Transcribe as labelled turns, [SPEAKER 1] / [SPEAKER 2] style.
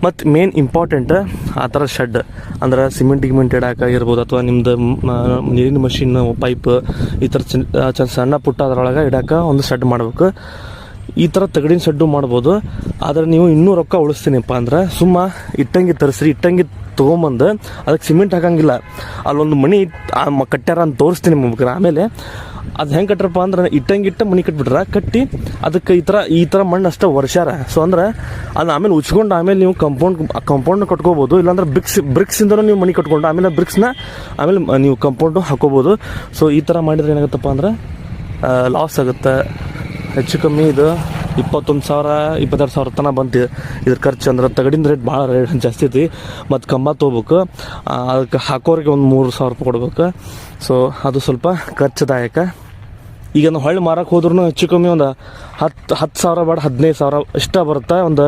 [SPEAKER 1] ಮತ್ತು main important ಆ ಥರ ಶೆಡ್ ಅಂದ್ರೆ ಸಿಮೆಂಟ್ ಗಿಮೆಂಟ್ ಇಡೋಕ್ಕಾಗಿರ್ಬೋದು ಅಥವಾ ನಿಮ್ದು ನೀರಿನ ಮಷಿನ್ ಪೈಪ್ ಈ ಥರ ಸಣ್ಣ ಪುಟ್ಟ ಅದರೊಳಗೆ ಇಡೋಕೆ ಒಂದು ಶೆಡ್ ಮಾಡ್ಬೇಕು. ಈ ಥರ ತಗಡಿನ ಶೆಡ್ಡು ಮಾಡ್ಬೋದು. ಆದರೆ ನೀವು ಇನ್ನೂ ರೊಕ್ಕ ಉಳಿಸ್ತೀನಿಪ್ಪ ಅಂದ್ರೆ ಸುಮ್ಮ ಇಟ್ಟಂಗಿ ತರಿಸ್ರಿ. ಇಟ್ಟಂಗಿ ತೊಗೊಂಬಂದು ಅದಕ್ಕೆ ಸಿಮೆಂಟ್ ಹಾಕಂಗಿಲ್ಲ, ಅಲ್ಲೊಂದು ಮನೆ ಕಟ್ಟ್ಯಾರ ಅಂತ ತೋರಿಸ್ತೀನಿ ನಿಮ್ಗೆ. ಆಮೇಲೆ ಅದು ಹೆಂಗೆ ಕಟ್ಟ್ರಪ್ಪ ಅಂದ್ರೆ ಇಟ್ಟಂಗಿಟ್ಟ ಮನೆ ಕಟ್ಬಿಟ್ರೆ ಕಟ್ಟಿ ಅದಕ್ಕೆ ಈ ಥರ ಮಣ್ಣು ಅಷ್ಟೇ ವರ್ಷಾರ. ಸೊ ಅಂದ್ರೆ ಅದು ಆಮೇಲೆ ಉಚ್ಕೊಂಡು ಆಮೇಲೆ ನೀವು ಕಂಪೌಂಡ್ ಕಟ್ಕೋಬೋದು. ಇಲ್ಲಾಂದ್ರೆ ಬ್ರಿಕ್ಸಿಂದನೂ ನೀವು ಮನೆ ಕಟ್ಕೊಂಡು ಆಮೇಲೆ ಬ್ರಿಕ್ಸ್ನ ಆಮೇಲೆ ನೀವು ಕಂಪೌಂಡು ಹಾಕೋಬೋದು. ಸೊ ಈ ಥರ ಮಾಡಿದ್ರೆ ಏನಾಗುತ್ತಪ್ಪ ಅಂದ್ರೆ ಲಾಸ್ ಆಗುತ್ತೆ. ಹೆಚ್ಚು ಕಮ್ಮಿ ಇದು 21,000-22,000 ತನಕ ಬಂತು ಇದ್ರ ಖರ್ಚು. ಅಂದ್ರೆ ತಗಡಿನ ರೇಟ್ ಭಾಳ ಜಾಸ್ತಿ ಐತಿ. ಮತ್ತು ಕಂಬ ತೊಗೋಬೇಕು, ಅದಕ್ಕೆ ಹಾಕೋರಿಗೆ ಒಂದು 3,000 ರೂಪಾಯಿ ಕೊಡ್ಬೇಕು. ಸೊ ಅದು ಸ್ವಲ್ಪ ಖರ್ಚುದಾಯಕ. ಈಗ ನಾವು ಹೊಳ್ಳಿ ಮಾರಕ್ಕೆ ಹೋದ್ರೂ ಹೆಚ್ಚು ಕಮ್ಮಿ ಒಂದು 10,000 ಬೇಡ 15,000 ಇಷ್ಟ ಬರುತ್ತೆ. ಒಂದು